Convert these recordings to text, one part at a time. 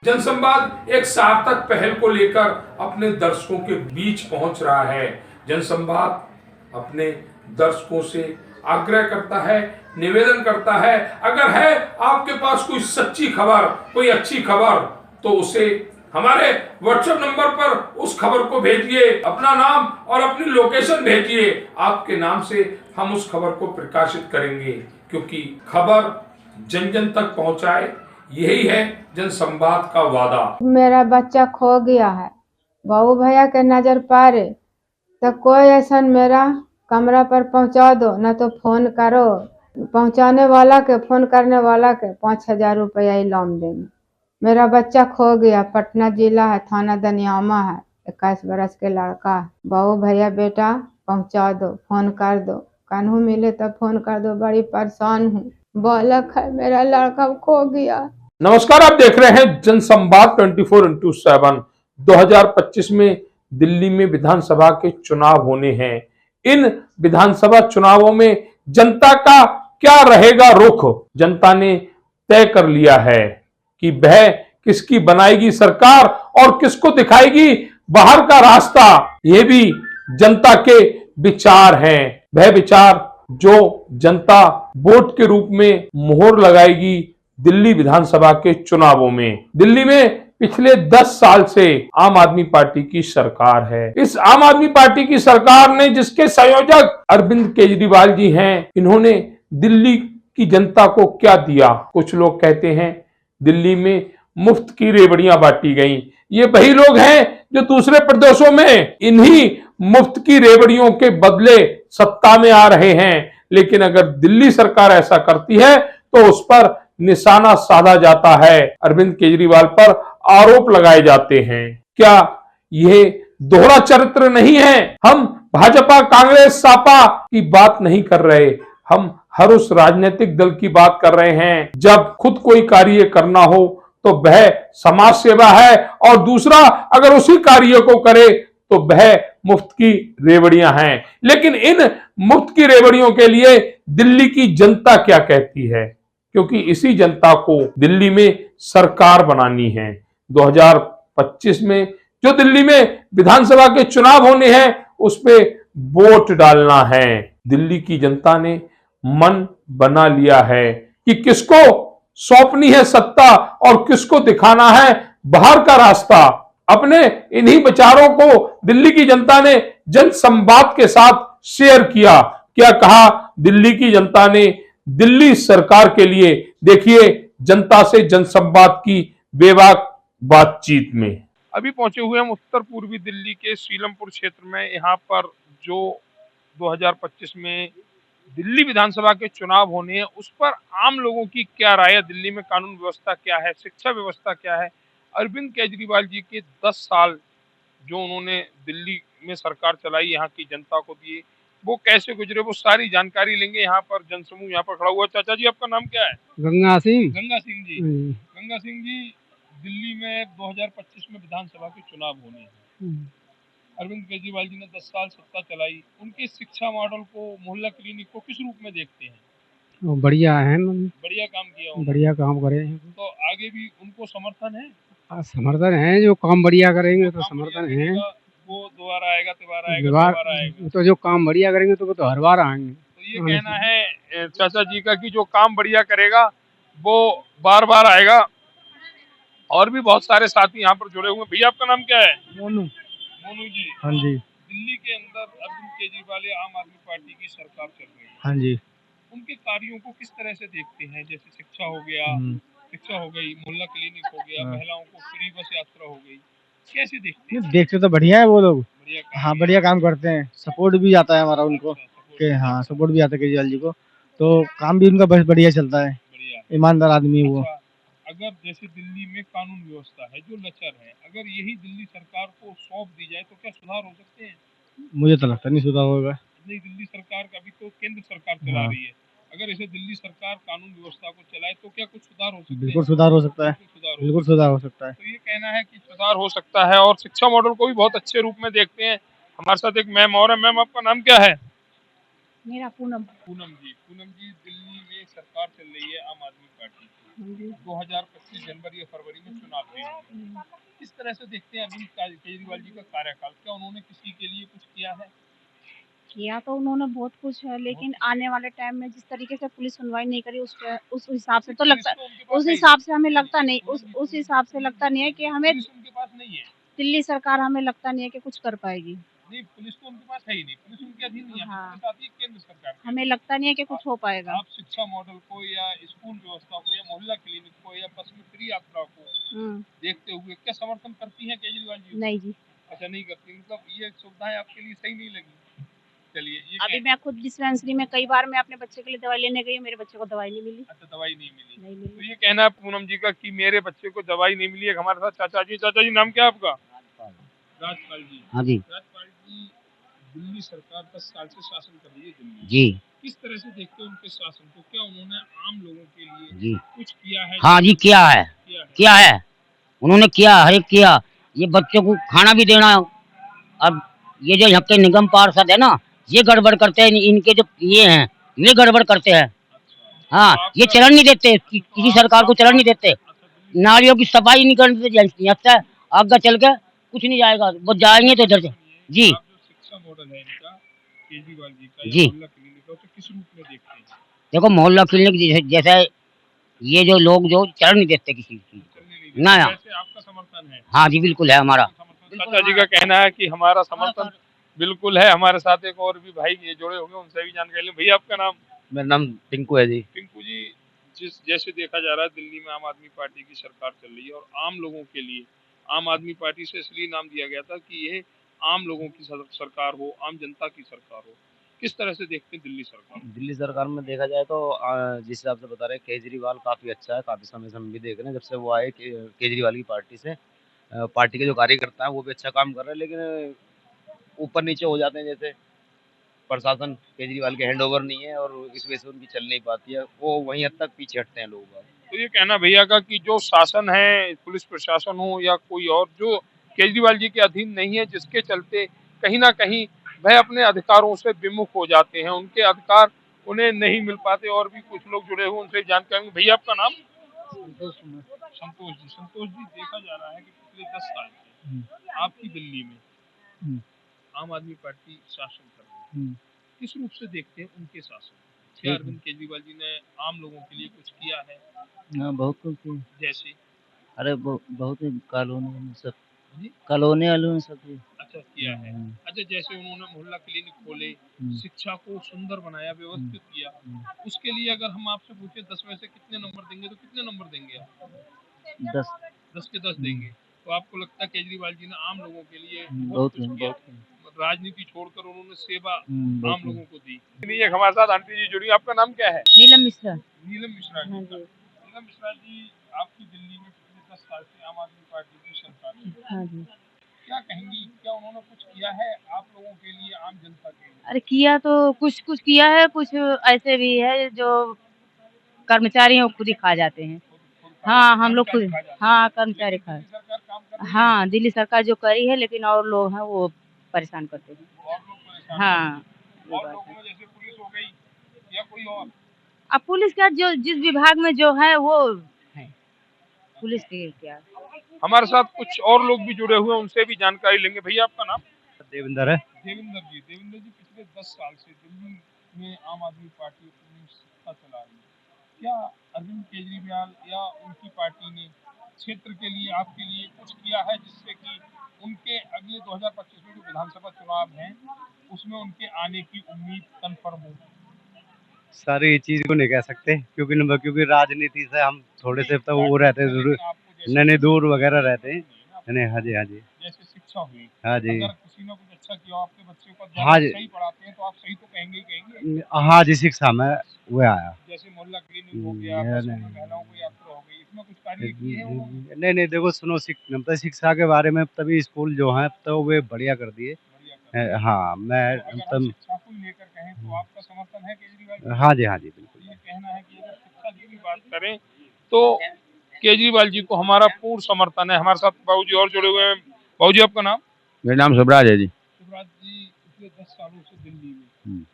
जनसंवाद एक सार्थक पहल को लेकर अपने दर्शकों के बीच पहुंच रहा है। जनसंवाद अपने दर्शकों से आग्रह करता है, निवेदन करता है, अगर है आपके पास कोई सच्ची खबर, कोई अच्छी खबर, तो उसे हमारे व्हाट्सएप नंबर पर उस खबर को भेजिए, अपना नाम और अपनी लोकेशन भेजिए। आपके नाम से हम उस खबर को प्रकाशित करेंगे, क्योंकि खबर जन जन तक पहुंचाए, यही है जनसंवाद का वादा। मेरा बच्चा खो गया है, बाबू भैया के नजर पारे तो कोई ऐसा मेरा कमरा पर पहुंचा दो, न तो फोन करो, पहुंचाने वाला के फोन करने वाला के 5,000 रुपया इनाम देंगे। मेरा बच्चा खो गया, पटना जिला है, थाना दनियामा है, 21 बरस के लड़का है। बाबू भैया बेटा पहुंचा दो, फोन कर दो, कान्हू मिले तो फोन कर दो, बड़ी परेशान हूँ, बालक है मेरा, लड़का खो गया। नमस्कार, आप देख रहे हैं जनसंवाद 24x7। 2025 में दिल्ली में विधानसभा के चुनाव होने हैं। इन विधानसभा चुनावों में जनता का क्या रहेगा रुख? जनता ने तय कर लिया है कि वह किसकी बनाएगी सरकार और किसको दिखाएगी बाहर का रास्ता। ये भी जनता के विचार हैं। वह विचार जो जनता वोट के रूप में मोहर लगाएगी दिल्ली विधानसभा के चुनावों में। दिल्ली में पिछले 10 साल से आम आदमी पार्टी की सरकार है। इस आम आदमी पार्टी की सरकार ने, जिसके संयोजक अरविंद केजरीवाल जी हैं, इन्होंने दिल्ली की जनता को क्या दिया? कुछ लोग कहते हैं दिल्ली में मुफ्त की रेवड़ियां बांटी गई। ये वही लोग हैं जो दूसरे प्रदेशों में इन्हीं मुफ्त की रेवड़ियों के बदले सत्ता में आ रहे हैं। लेकिन अगर दिल्ली सरकार ऐसा करती है तो उस पर निशाना साधा जाता है, अरविंद केजरीवाल पर आरोप लगाए जाते हैं। क्या यह दोहरा चरित्र नहीं है? हम भाजपा, कांग्रेस, सपा की बात नहीं कर रहे, हम हर उस राजनीतिक दल की बात कर रहे हैं जब खुद कोई कार्य करना हो तो वह समाज सेवा है, और दूसरा अगर उसी कार्य को करे तो वह मुफ्त की रेवड़ियां हैं। लेकिन इन मुफ्त की रेवड़ियों के लिए दिल्ली की जनता क्या कहती है? क्योंकि इसी जनता को दिल्ली में सरकार बनानी है। 2025 में जो दिल्ली में विधानसभा के चुनाव होने हैं, उस पे वोट डालना है। दिल्ली की जनता ने मन बना लिया है कि किसको सौंपनी है सत्ता और किसको दिखाना है बाहर का रास्ता। अपने इन्हीं विचारों को दिल्ली की जनता ने जनसंवाद के साथ शेयर किया। क्या कहा दिल्ली की जनता ने दिल्ली सरकार के लिए? देखिए जनता से जनसंवाद की बेबाक बातचीत में। अभी पहुंचे हुए हम उत्तर पूर्वी दिल्ली के सीलमपुर क्षेत्र में। यहाँ पर जो 2025 में दिल्ली विधानसभा के चुनाव होने हैं, उस पर आम लोगों की क्या राय है? दिल्ली में कानून व्यवस्था क्या है, शिक्षा व्यवस्था क्या है? अरविंद केजरीवाल जी के 10 साल जो उन्होंने दिल्ली में सरकार चलाई, यहाँ की जनता को दिए, वो कैसे गुजरे, वो सारी जानकारी लेंगे। यहाँ पर जनसमूह यहाँ पर खड़ा हुआ। चाचा जी, आपका नाम क्या है? गंगा सिंह। गंगा सिंह जी। गंगा सिंह जी, दिल्ली में 2025 में विधानसभा के चुनाव होने हैं। अरविंद केजरीवाल जी ने 10 साल सत्ता चलाई, उनके शिक्षा मॉडल को, मोहल्ला क्लिनिक को किस रूप में देखते हैं? वो बढ़िया है, बढ़िया काम किया उन्होंने। बढ़िया काम करे हैं। तो आगे भी उनको समर्थन है? समर्थन है, जो काम बढ़िया करेंगे तो समर्थन है। वो दोबारा आएगा, दोबारा आएगा। तो जो काम बढ़िया करेंगे तो वो तो हर बार आएंगे। तो ये कहना है चाचा जी का कि जो काम बढ़िया करेगा वो बार बार आएगा। और भी बहुत सारे साथी यहाँ पर जुड़े हुए। भैया, आपका नाम क्या है? मोनू। मोनू जी। हाँ जी। दिल्ली के अंदर अरविंद केजरीवाल या आम आदमी पार्टी की सरकार चल रही है। हाँ जी। उनके कार्यों को किस तरह से देखते हैं? जैसे शिक्षा हो गया, शिक्षा हो गई, मोहल्ला क्लिनिक हो गया, महिलाओं को फ्री बस यात्रा हो गई, कैसे देखते हैं? देखते तो बढ़िया है वो लोग। हाँ, बढ़िया काम करते हैं, सपोर्ट भी आता है हमारा उनको। हाँ, सपोर्ट भी आता है केजरीवाल जी को, तो काम भी उनका बस बढ़िया चलता है। ईमानदार आदमी है वो। अगर जैसे दिल्ली में कानून व्यवस्था है जो लचर है, अगर यही दिल्ली सरकार को सौंप दी जाए तो क्या सुधार हो सकते हैं? मुझे तो लगता नहीं सुधार होगा। नहीं, दिल्ली सरकार का भी तो केंद्र सरकार चला रही है। अगर इसे दिल्ली सरकार कानून व्यवस्था को चलाए तो क्या कुछ सुधार हो सकते हैं? बिल्कुल सुधार हो सकता है, बिल्कुल सुधार हो सकता है। तो ये कहना है कि सुधार हो सकता है, और शिक्षा मॉडल को भी बहुत अच्छे रूप में देखते हैं। हमारे साथ एक मैम और है। मैम, आपका नाम क्या है? मेरा पूनम। पूनम जी, दिल्ली में सरकार चल रही है आम आदमी पार्टी की। 2025 जनवरी या फरवरी में चुनाव भी किस तरह से देखते हैं अरविंद केजरीवाल जी का कार्यकाल? क्या उन्होंने किसी के लिए कुछ किया है? किया तो उन्होंने बहुत कुछ है, लेकिन आने वाले टाइम में जिस तरीके से पुलिस सुनवाई नहीं करी, उस हिसाब से तो लगता, उस हिसाब से हमें लगता नहीं, उस हिसाब से लगता नहीं है कि हमें पुलिस उनके पास नहीं है। दिल्ली सरकार हमें लगता नहीं है कि कुछ कर पाएगी। नहीं, पुलिस तो उनके पास है ही नहीं, पुलिस उनके अधीन नहीं है, हाँ। उनके साथ ही केंद्र सरकार है। हमें लगता नहीं है कि कुछ हो पाएगा। आप शिक्षा मॉडल को या स्कूल व्यवस्था को या मोहल्ला क्लिनिक को या बस में फ्री यात्रा को देखते हुए क्या समर्थन करती हैं केजरीवाल जी? नहीं जी। अच्छा, नहीं करती, मतलब ये सुविधाएं आपके लिए सही नहीं लगी? चलिए, ये अभी मैं खुद डिस्पेंसरी में कई बार मैं अपने बच्चे के लिए दवाई लेने गई, मेरे बच्चे को दवाई नहीं मिली। अच्छा, दवाई नहीं मिली। नहीं मिली। तो ये कहना है पूनम जी का कि मेरे बच्चे को दवाई नहीं मिली है। हमारे साथ चाचा जी नाम क्या है आपका? राजपाल जी। हाँ जी। राजपाल जी, दिल्ली सरकार 10 साल से शासन कर रही है दिल्ली। जी। किस तरह से देखते हैं उनके शासन को? क्या उन्होंने आम लोगों के लिए जी कुछ किया है? हाँ जी, किया है उन्होंने, किया हर एक किया। ये बच्चों को खाना भी देना। अब ये जो यहाँ के निगम पार्षद है ना, ये गड़बड़ करते हैं, इनके जो ये हैं ये गड़बड़ करते हैं। हाँ, ये चलन नहीं देते, किसी सरकार को चलन नहीं देते। नालियों की सफाई नहीं करने देते, अच्छा आगे चल के कुछ नहीं जाएगा, वो जाएंगे तो इधर से। जी। शिक्षा मॉडल है इनका केजरीवाल जी का, जी। मोहल्ला क्लिनिक का, तो किस रूप में देखते हैं? देखो, मोहल्ला क्लिनिक जैसे ये जो लोग जो चलन नहीं देते किसी चीज को ना। आपका समर्थन है? हाँ जी, बिल्कुल है हमारा। चाचा जी का कहना है कि हमारा समर्थन बिल्कुल है। हमारे साथ एक और भी भाई ये जुड़े होंगे, उनसे भी जानकारी लें। भैया, आपका नाम? मेरा नाम टिंकू है जी। टिंकू जी, जैसे देखा जा रहा है दिल्ली में आम आदमी पार्टी की सरकार चल रही है और आम लोगों के लिए आम आदमी पार्टी से इसलिए नाम दिया गया था कि ये आम लोगों की सरकार हो, आम जनता की सरकार हो। किस तरह से देखते हैं दिल्ली सरकार? दिल्ली सरकार में देखा जाए तो जिस हिसाब से बता रहे हैं, केजरीवाल काफ़ी अच्छा है। काफ़ी समय से हम भी देख रहे हैं, जब से वो आए केजरीवाल की पार्टी से। पार्टी के जो कार्यकर्ता हैं वो भी अच्छा काम कर रहे हैं, लेकिन ऊपर नीचे हो जाते हैं। जैसे प्रशासन केजरीवाल के हैंड ओवर नहीं है और इस वजह से उनकी चल नहीं पाती है, वो वहीं हद तक पीछे हटते हैं लोग। तो ये कहना भैया का कि जो शासन है, पुलिस प्रशासन हो या कोई और, जो केजरीवाल जी के अधीन नहीं है, जिसके चलते कहीं ना कहीं वह अपने अधिकारों से विमुख हो जाते हैं, उनके अधिकार उन्हें नहीं मिल पाते। और भी कुछ लोग जुड़े हुए, उनसे जानकारी। भैया, आपका नाम? संतोष जी, देखा जा रहा है कि पिछले 10 साल से आपकी दिल्ली में आम आदमी पार्टी शासन कर रही है। किस रूप से देखते हैं उनके शासन? क्या अरविंद केजरीवाल जी ने आम लोगों के लिए कुछ किया है? हाँ, बहुत कुछ किया। जैसे? अरे बहुत कॉलोनी सब, कॉलोनी वालों सब किया। अच्छा, किया है। अच्छा, जैसे उन्होंने मोहल्ला क्लिनिक खोले, शिक्षा को सुंदर बनाया, व्यवस्थित किया, उसके लिए अगर हम आपसे पूछे 10 में से कितने नंबर देंगे, तो कितने नंबर देंगे आप? 10 के 10 देंगे। तो आपको लगता है केजरीवाल जी ने आम लोगों के लिए बहुत कुछ किया? बहुत राजनीति छोड़कर उन्होंने सेवा बहुत आम लोगों को दी। नहीं, हमारे साथ आंटी जी जुड़ी। आपका नाम क्या है? नीलम मिश्रा। नीलम मिश्रा जी। हाँ जी। नीलम मिश्रा जी, आपकी दिल्ली में पिछले 10 साल से आम आदमी पार्टी की सरकार है। हाँ जी। क्या कहेंगी, क्या उन्होंने कुछ किया है आप लोगों के लिए, आम जनता के लिए? अरे किया तो कुछ कुछ किया है, कुछ ऐसे भी है जो कर्मचारी हैं वो खुद ही खा जाते हैं। हाँ, हम लोग खुद, हाँ कर्मचारी खा, सरकार काम कर रही है? हाँ दिल्ली सरकार जो करी है, लेकिन और लोग हैं वो परेशान करते हैं। और लोग परेशान हाँ, हैं। और लोगों में जैसे पुलिस हो गई या कोई और? अब पुलिस का जो जिस विभाग में जो है वो है, पुलिस के क्या। हमारे साथ कुछ और लोग भी जुड़े हुए हैं, उनसे भी जानकारी लेंगे। भैया, आपका नाम? देवेंद्र है। देवेंद्र जी, पिछले 10 साल से दिल्ली में आम आदमी पार्टी अपनी सत्ता चला रही है। क्या अरविंद केजरीवाल या उनकी पार्टी ने क्षेत्र के लिए, आपके लिए कुछ किया है जिससे कि उनके अगले 2025 में जो विधानसभा चुनाव हैं उसमें उनके आने की उम्मीद कन्फर्म हो? सारी चीज को नहीं कह सकते, क्योंकि राजनीति से हम थोड़े से तो वो रहते हैं, नहीं दूर वगैरह रहते हैं। नहीं, हाँ जी, हाँ जी। जैसे शिक्षा हुई, हाँ जी, अगर किसी ने कुछ अच्छा किया, आपके बच्चे को हाँ जी, सही पढ़ाते हैं तो आप सही तो कहेंगे? हाँ जी, शिक्षा में वो आया। जैसे मोहल्ला क्लिनिक हो गया, बसों में महिलाओं को यात्रा हो गई, इसमें कुछ कार्य किए हैं उन्होंने? नहीं, देखो सुनो, मतलब शिक्षा के बारे में तभी स्कूल जो है तो वे बढ़िया कर दिए। हाँ, मैं मतलब शिक्षा को लेकर कहें तो आपका समर्थन है केजरीवाल? हाँ जी, हाँ जी, बिल्कुल। ये कहना है कि अगर शिक्षा की भी बात करें तो केजरीवाल जी को हमारा पूर्ण समर्थन है। हमारे साथ बाबूजी और जुड़े हुए हैं। बाबूजी, आपका नाम? मेरा नाम शिवराज है जी। शिवराज जी, पिछले 10 सालों से दिल्ली में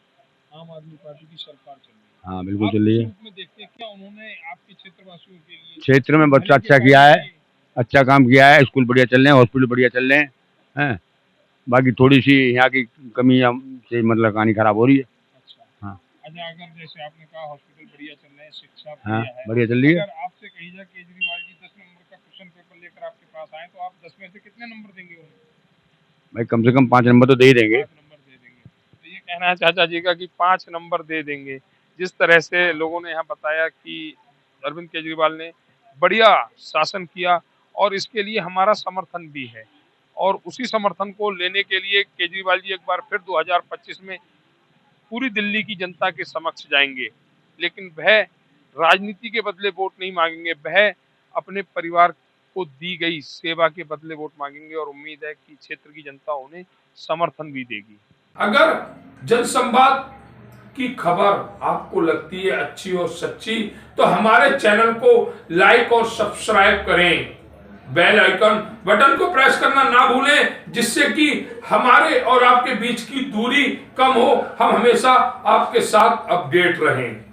आम आदमी पार्टी की सरकार चल रही है। हाँ, बिल्कुल चल रही है। में देखते हैं क्या उन्होंने आपके क्षेत्रवासियों के लिए, क्षेत्र में बच्चा अच्छा किया है। अच्छा काम किया है, स्कूल बढ़िया चल रहे हैं, हॉस्पिटल बढ़िया चल रहे हैं। बाकी थोड़ी सी यहाँ की कमियां से मतलब कहानी खराब हो रही है। अच्छा हाँ अच्छा, अगर जैसे आपने कहा हॉस्पिटल बढ़िया चल रहे हैं, शिक्षा हाँ बढ़िया है, बढ़िया चल रही है। अगर आपसे कही जाए केजरीवाल जी 10 नंबर का क्वेश्चन पेपर लेकर आपके पास आए तो आप 10 में से कितने नंबर देंगे उन्हें? भाई कम से कम 5 नंबर तो दे ही देंगे। 5 नंबर दे देंगे। तो ये कहना है चाचा जी का कि 5 नंबर दे देंगे। जिस तरह से लोगों ने यहाँ बताया कि अरविंद केजरीवाल ने बढ़िया शासन किया और इसके लिए हमारा समर्थन भी है और उसी समर्थन को लेने के लिए केजरीवाल जी एक बार फिर 2025 में पूरी दिल्ली की जनता के समक्ष जाएंगे, लेकिन वह राजनीति के बदले वोट नहीं मांगेंगे, वह अपने परिवार को दी गई सेवा के बदले वोट मांगेंगे और उम्मीद है कि क्षेत्र की जनता उन्हें समर्थन भी देगी। अगर जनसंवाद की खबर आपको लगती है अच्छी और सच्ची तो हमारे चैनल को लाइक और सब्सक्राइब करें, बेल आइकन बटन को प्रेस करना ना भूलें, जिससे कि हमारे और आपके बीच की दूरी कम हो, हम हमेशा आपके साथ अपडेट रहें।